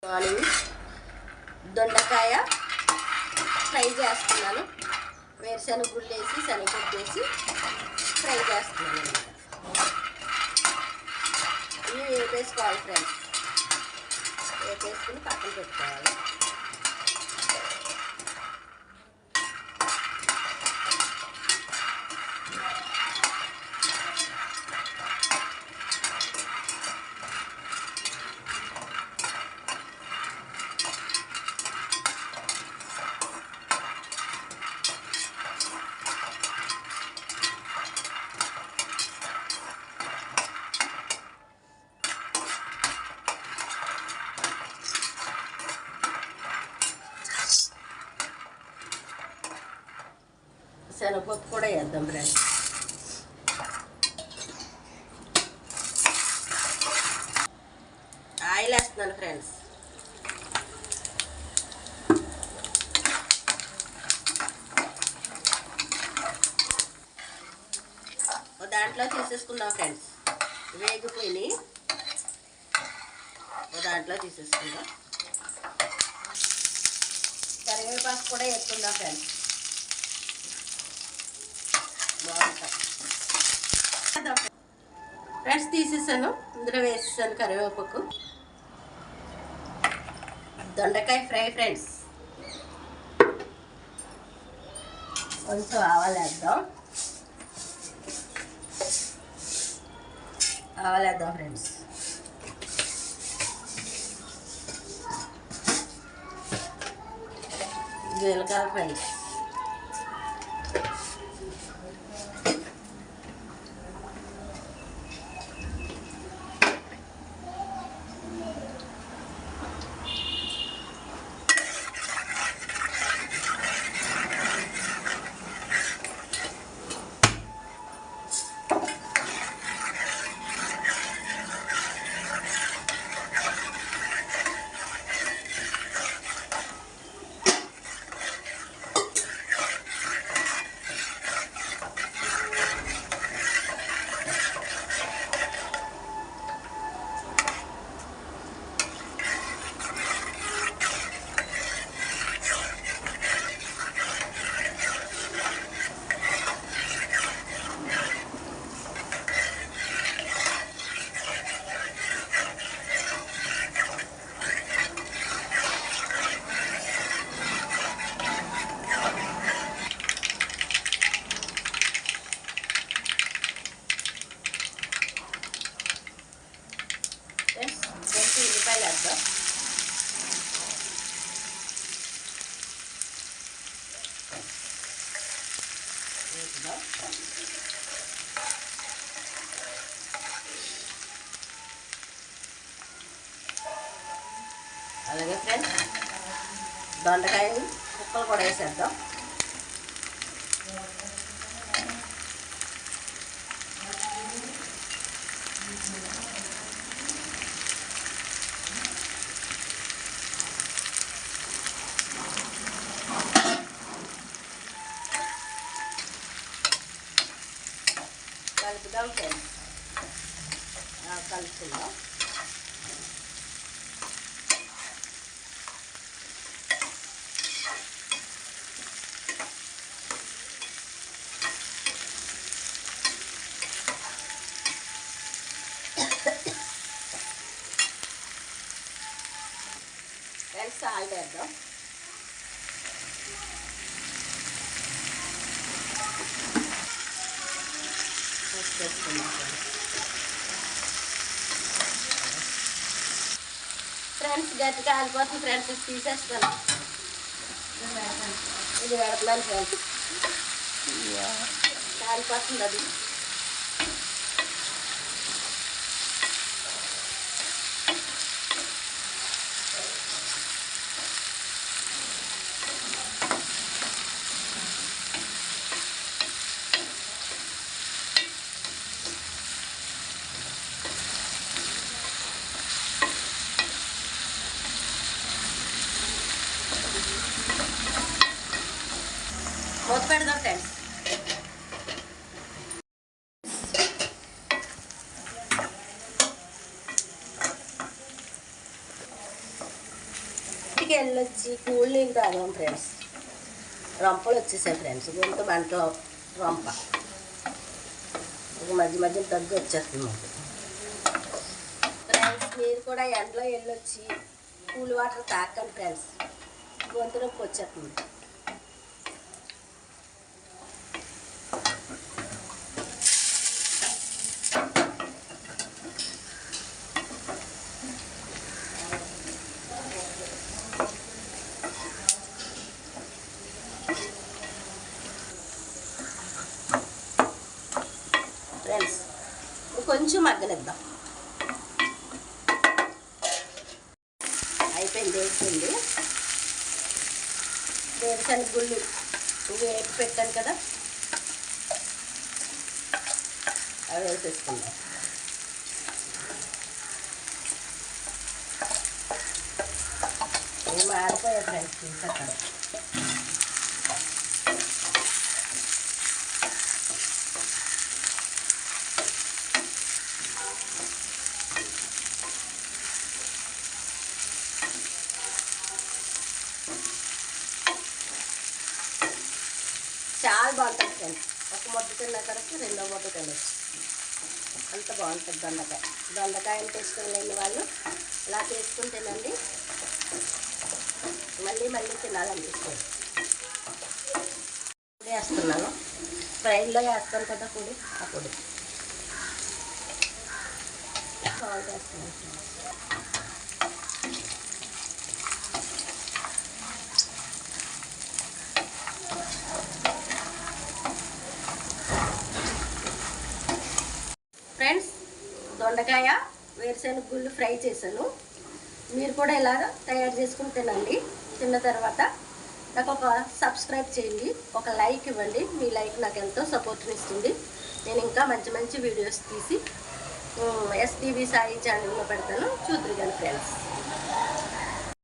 Morning దొండకాయ fry చేస్తున్నాను. వేరుశనగ గుళ్ళు వేసి శనగపప్పు వేసి ఫ్రై చేస్తున్నాను. ఇవి వేపేసుకోవాలి ఫ్రెండ్స్. వేపేసుకుని పక్కన పెట్టుకోవాలి. శనగపప్పు కూడా వేద్దాం ఫ్రెండ్స్. ఆయిల్ వేస్తున్నాను ఫ్రెండ్స్. దాంట్లో తీసేసుకుందాం ఫ్రెండ్స్. వేగిపోయి దాంట్లో తీసేసుకుందాం. కరివేపాకు కూడా వేసుకుందాం ఫ్రెండ్స్. ఫ్రెండ్స్ తీసేసాను. ఇందులో వేసేసాను కరివేపాకు. దొండకాయ ఫ్రై ఫ్రెండ్స్. కొంచెం ఆవాలేద్దాం. ఫ్రెండ్స్. జీలకర్ర ఫ్రెండ్స్. ఉల్లిపాయలు వేద్దాం. అలాగే ఫ్రెండ్స్ దొండకాయ ముక్కలు కూడా వేసేద్దాం. కలుపుదాం ఫ్రెండ్స్. కలుపుకుందాం. ఫ్రెండ్స్ సాల్ట్ వేద్దాం. ఫ్రెండ్స్ గట్టి కాలిపోతుంది ఫ్రెండ్స్. తీసేస్తాను. ఇది పెడుతున్నాను ఫ్రెండ్స్. కాలిపోతుంది అది. మూత పెడదాం ఫ్రెండ్స్. బయటికి వెళ్ళొచ్చి కూల్ నీళ్ళు తాగాం ఫ్రెండ్స్. రొంపలు వచ్చేసాయి ఫ్రెండ్స్, గొంతు మంటలో రొంప మధ్య మధ్య తగ్గి వచ్చేస్తుంది మాకు ఫ్రెండ్స్. మీరు కూడా ఎండలో వెళ్ళొచ్చి కూల్ వాటర్ తాకండి ఫ్రెండ్స్, గొంతు నొప్పి వచ్చేస్తుంది. ఫ్రెండ్స్ కొంచెం మగ్గనిద్దాం. అయిపోయింది, వేసింది. వేరుశనగ గుళ్ళు వేపి పెట్టాను కదా, అవి వేసేసుకుందాం. ఇవి మారిపోయాయి ఫ్రెండ్స్, తీసాక చాలా బాగుంటుంది ఫ్రెండ్స్. ఒక ముద్ద తిన్న తర్వాత రెండో ముద్ద తినచ్చు, అంత బాగుంటుంది దొండకాయ. దొండకాయ అంటే ఇష్టం లేని వాళ్ళు ఇలా చేసుకుని తినండి, మళ్ళీ మళ్ళీ తినాలనిపిస్తుంది. పొడి వేస్తున్నాను, ఫ్రైలో వేస్తాను కదా పొడి, ఆ పొడి సాల్ట్ వేస్తున్నాను. ఫ్రెండ్స్ దొండకాయ వేరుశనగ గుళ్ళు ఫ్రై చేశాను. మీరు కూడా ఇలాగ తయారు చేసుకుని తినండి. తిన్న తర్వాత నాకు ఒక సబ్స్క్రైబ్ చేయండి, ఒక లైక్ ఇవ్వండి. మీ లైక్ నాకు ఎంతో సపోర్ట్ని ఇస్తుంది. నేను ఇంకా మంచి మంచి వీడియోస్ తీసి ఎస్టీవీ సాయి ఛానల్లో పెడతాను, చూద్దురు కానీ ఫ్రెండ్స్.